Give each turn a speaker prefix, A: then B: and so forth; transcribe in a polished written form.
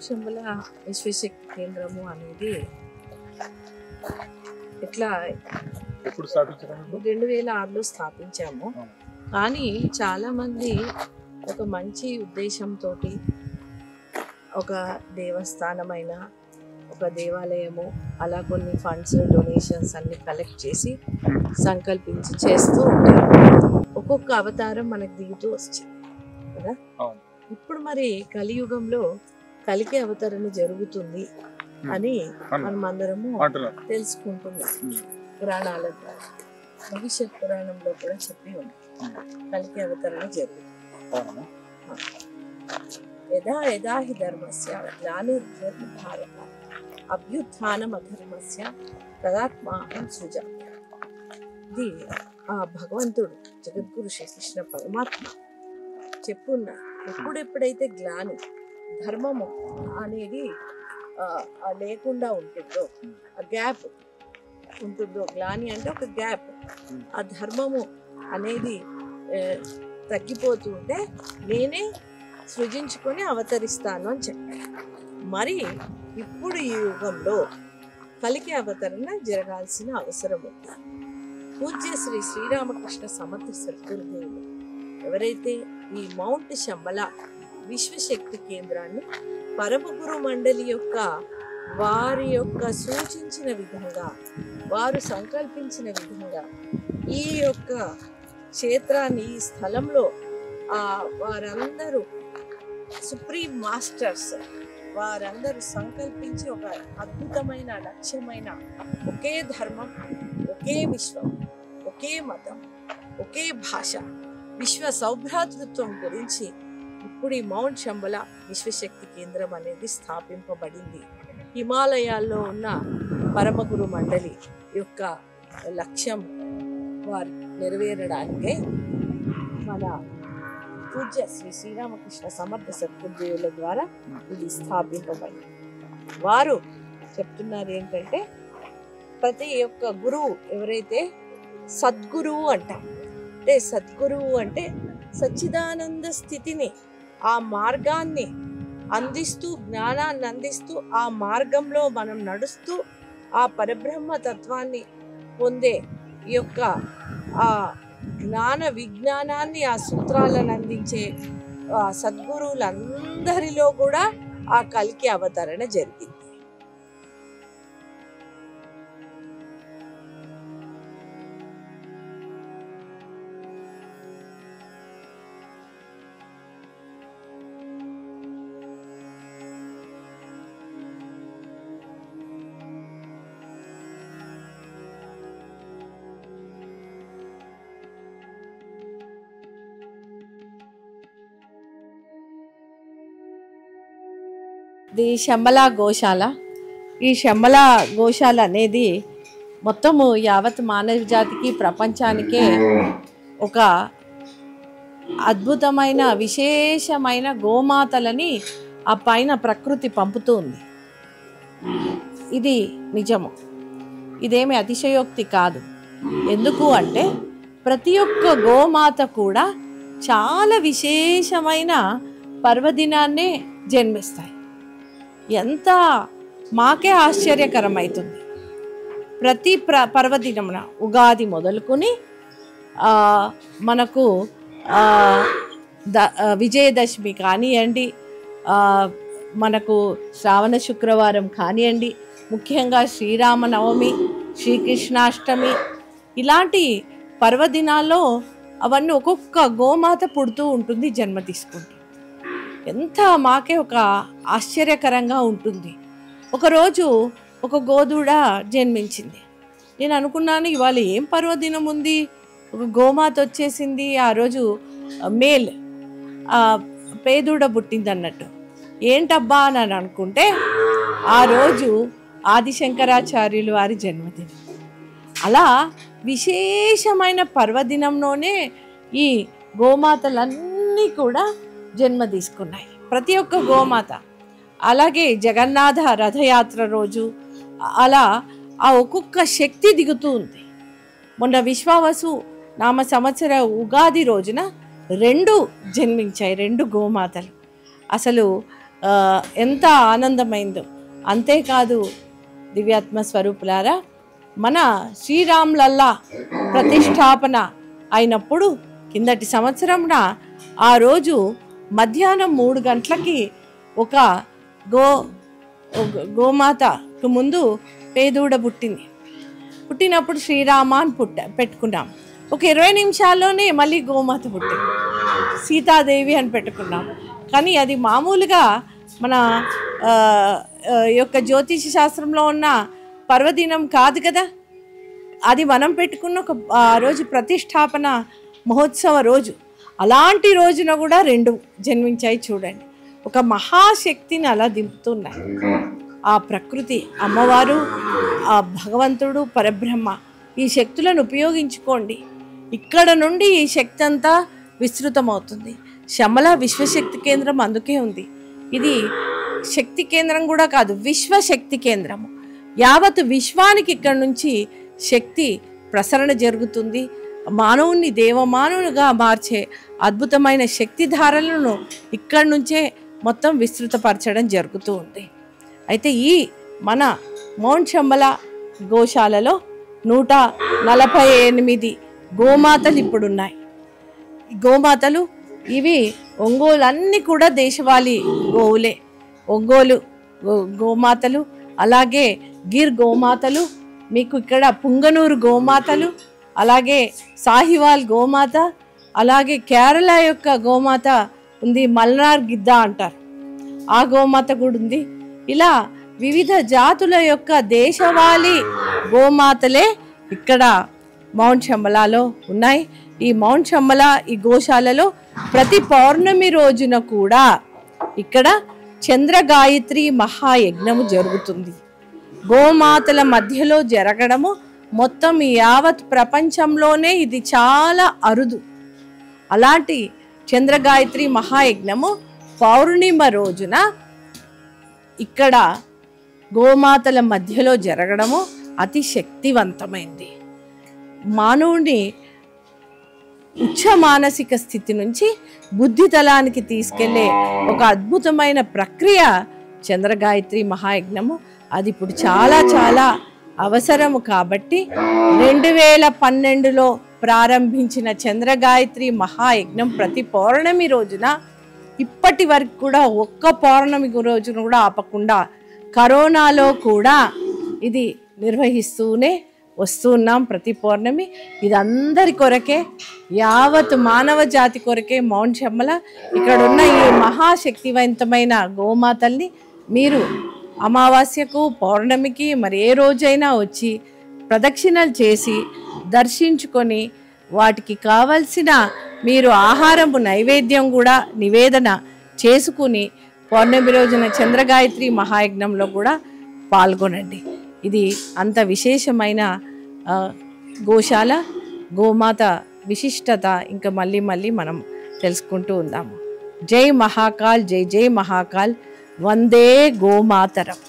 A: శంబల విశ్వశక్తి కేంద్రము అనేది ఇట్లా 2006లో స్థాపించాము. కానీ చాలామంది ఒక మంచి ఉద్దేశంతో ఒక దేవస్థానమైన ఒక దేవాలయము అలా కొన్ని ఫండ్స్ డొనేషన్స్ అన్ని కలెక్ట్ చేసి సంకల్పించి చేస్తూ ఉంటారు. ఒక్కొక్క అవతారం మనకు దిగుతూ వచ్చింది కదా. ఇప్పుడు మరి కలియుగంలో కలికి అవతరణ జరుగుతుంది అని మనమందరము తెలుసుకుంటున్నాం పురాణాల ద్వారా. భవిష్యత్ పురాణంలో కూడా చెప్పి ఉంది కలికి అవతరణ జరుగుతుంది. యదా యదా హి ధర్మస్య గ్లానిర్భవతి భారత అభ్యుత్థానం అధర్మస్య తదాత్మాహం సృజామి. ఇది ఆ భగవంతుడు జగద్గురు శ్రీకృష్ణ పరమాత్మ చెప్పున్నా. ఎప్పుడెప్పుడైతే గ్లాని ధర్మము అనేది లేకుండా ఉంటుందో, ఆ గ్యాప్ ఉంటుందో, గ్లాని అంటే ఒక గ్యాప్, ఆ ధర్మము అనేది తగ్గిపోతూ ఉంటే నేనే సృజించుకొని అవతరిస్తాను అని చెప్పారు. మరి ఇప్పుడు ఈ యుగంలో కలికి అవతరణ జరగాల్సిన అవసరం ఉంది. పూజ్య శ్రీ శ్రీరామకృష్ణ సమర్థ సద్గురుదేవులు ఎవరైతే ఈ మౌంట్ శంబల విశ్వశక్తి కేంద్రాన్ని పరమగురు మండలి యొక్క వారి యొక్క సూచించిన విధంగా, వారు సంకల్పించిన విధంగా ఈ యొక్క క్షేత్రాన్ని, ఈ స్థలంలో వారందరూ సుప్రీం మాస్టర్స్ వారందరూ సంకల్పించి ఒక అద్భుతమైన లక్ష్యమైన ఒకే ధర్మం, ఒకే విశ్వం, ఒకే మతం, ఒకే భాష, విశ్వ సౌభ్రాతృత్వం గురించి ఇప్పుడు ఈ మౌంట్ శంబల విశ్వశక్తి కేంద్రం అనేది స్థాపింపబడింది. హిమాలయాల్లో ఉన్న పరమగురు మండలి యొక్క లక్ష్యం వారు నెరవేరడానికే మన పూజ్య శ్రీ శ్రీరామకృష్ణ సమర్థ సద్గురుదేవుల ద్వారా ఇది స్థాపింపబడింది. వారు చెప్తున్నారు ఏంటంటే, ప్రతి ఒక్క గురువు ఎవరైతే సద్గురువు అంటాం, అంటే సద్గురువు అంటే సచ్చిదానంద స్థితిని, ఆ మార్గాన్ని అందిస్తూ, జ్ఞానాన్ని అందిస్తూ, ఆ మార్గంలో మనం నడుస్తూ ఆ పరబ్రహ్మ తత్వాన్ని పొందే ఈ యొక్క ఆ జ్ఞాన విజ్ఞానాన్ని, ఆ సూత్రాలను అందించే సద్గురువులందరిలో కూడా ఆ కలికి అవతరణ జరిగింది. ఇది శంబల గోశాల. ఈ శంబల గోశాల అనేది మొత్తము యావత్ మానవ జాతికి, ప్రపంచానికే ఒక అద్భుతమైన విశేషమైన గోమాతలని ఆ పైన ప్రకృతి పంపుతూ ఉంది. ఇది నిజము, ఇదేమి అతిశయోక్తి కాదు. ఎందుకు అంటే ప్రతి ఒక్క గోమాత కూడా చాలా విశేషమైన పర్వదినాన్నే జన్మిస్తాయి. ఎంత మాకే ఆశ్చర్యకరమవుతుంది. ప్రతి పర్వదినమున ఉగాది మొదలుకొని మనకు విజయదశమి కానివ్వండి, మనకు శ్రావణ శుక్రవారం కానివ్వండి, ముఖ్యంగా శ్రీరామనవమి, శ్రీకృష్ణాష్టమి, ఇలాంటి పర్వదినాల్లో అవన్నీ ఒక్కొక్క గోమాత పుడుతూ ఉంటుంది, జన్మ తీసుకుంటుంది. ఎంత మాకే ఒక ఆశ్చర్యకరంగా ఉంటుంది. ఒకరోజు ఒక గోదూడ జన్మించింది. నేను అనుకున్నాను, ఇవాళ ఏం పర్వదినం ఉంది, ఒక గోమాత వచ్చేసింది, ఆ రోజు మేల్ పేదూడ పుట్టింది అన్నట్టు. ఏంటబ్బా అని అనుకుంటే ఆ రోజు ఆదిశంకరాచార్యులు వారి జన్మదినం. అలా విశేషమైన పర్వదినంలోనే ఈ గోమాతలన్నీ కూడా జన్మ తీసుకున్నాయి, ప్రతి ఒక్క గోమాత. అలాగే జగన్నాథ రథయాత్ర రోజు అలా ఆ ఒక్కొక్క శక్తి దిగుతూ ఉంది. మొన్న విశ్వావసు నామ సంవత్సర ఉగాది రోజున 2 జన్మించాయి, 2 గోమాతలు. అసలు ఎంత ఆనందమైందో. అంతేకాదు దివ్యాత్మ స్వరూపులారా, మన శ్రీరాములల్లా ప్రతిష్టాపన అయినప్పుడు కిందటి సంవత్సరంన ఆ రోజు మధ్యాహ్నం 3 గంటలకి ఒక గోమాతకు ముందు పేదూడ పుట్టినప్పుడు శ్రీరామ అని పెట్టుకున్నాం. ఒక 20 నిమిషాల్లోనే మళ్ళీ గోమాత పుట్టింది, సీతాదేవి అని పెట్టుకున్నాం. కానీ అది మామూలుగా మన యొక్క జ్యోతిష శాస్త్రంలో ఉన్న పర్వదినం కాదు కదా. అది మనం పెట్టుకున్న ఒక రోజు ప్రతిష్టాపన మహోత్సవ రోజు. అలాంటి రోజున కూడా 2 జన్మించాయి చూడండి. ఒక మహాశక్తిని అలా దింపుతున్నాయి. ఆ ప్రకృతి, అమ్మవారు, ఆ భగవంతుడు, పరబ్రహ్మ, ఈ శక్తులను ఉపయోగించుకోండి. ఇక్కడ నుండి ఈ శక్తి అంతా విస్తృతమవుతుంది. శమల విశ్వశక్తి కేంద్రం అందుకే ఉంది. ఇది శక్తి కేంద్రం కూడా కాదు, విశ్వశక్తి కేంద్రము. యావత్ విశ్వానికి ఇక్కడ నుంచి శక్తి ప్రసరణ జరుగుతుంది. మానవుని దేవమానవునిగా మార్చే అద్భుతమైన శక్తి ధారలను ఇక్కడి నుంచే మొత్తం విస్తృతపరచడం జరుగుతూ ఉంది. అయితే ఈ మన మౌంట్ శంబల గోశాలలో 148 గోమాతలు ఇప్పుడున్నాయి. గోమాతలు ఇవి ఒంగోలు అన్నీ కూడా దేశవాళీ గోవులే. ఒంగోలు గోమాతలు, అలాగే గిర్ గోమాతలు, మీకు ఇక్కడ పుంగనూరు గోమాతలు, అలాగే సాహివాల్ గోమాత, అలాగే కేరళ యొక్క గోమాత ఉంది, మల్నార్ గిద్ద అంటారు, ఆ గోమాత కూడా ఉంది. ఇలా వివిధ జాతుల యొక్క దేశవాళీ గోమాతలే ఇక్కడ మౌంట్ శంబలాలో ఉన్నాయి. ఈ మౌంట్ శంబల ఈ గోశాలలో ప్రతి పౌర్ణమి రోజున కూడా ఇక్కడ చంద్రగాయత్రి మహాయజ్ఞము జరుగుతుంది. గోమాతల మధ్యలో జరగడము మొత్తం యావత్ ప్రపంచంలోనే ఇది చాలా అరుదు. అలాంటి చంద్రగాయత్రి మహాయజ్ఞము పౌర్ణిమ రోజున ఇక్కడ గోమాతల మధ్యలో జరగడము అతి శక్తివంతమైంది. మానవుని ఉచ్చ మానసిక స్థితి నుంచి బుద్ధి తలానికి తీసుకెళ్లే ఒక అద్భుతమైన ప్రక్రియ చంద్రగాయత్రి మహాయజ్ఞము. అది ఇప్పుడు చాలా చాలా అవసరము. కాబట్టి 2012లో ప్రారంభించిన చంద్రగాయత్రి మహాయజ్ఞం ప్రతి పౌర్ణమి రోజున ఇప్పటి వరకు కూడా ఒక్క పౌర్ణమి రోజున కూడా ఆపకుండా కరోనాలో కూడా ఇది నిర్వహిస్తూనే వస్తున్నాం ప్రతి పౌర్ణమి. ఇది అందరి కొరకే, యావత్ మానవ జాతి కొరకే మౌంట్ శంబల. ఇక్కడ ఉన్న ఈ మహాశక్తివంతమైన గోమాతల్ని మీరు అమావాస్యకు, పౌర్ణమికి, మరి ఏ రోజైనా వచ్చి ప్రదక్షిణలు చేసి దర్శించుకొని వాటికి కావలసిన మీరు ఆహారము నైవేద్యం కూడా నివేదన చేసుకుని పౌర్ణమి రోజున చంద్రగాయత్రి మహాయజ్ఞంలో కూడా పాల్గొనండి. ఇది అంత విశేషమైన గోశాల, గోమాత విశిష్టత ఇంకా మళ్ళీ మళ్ళీ మనం తెలుసుకుంటూ ఉందాము. జై మహాకాల్, జై జై మహాకాల్, వందే గోమాతరం.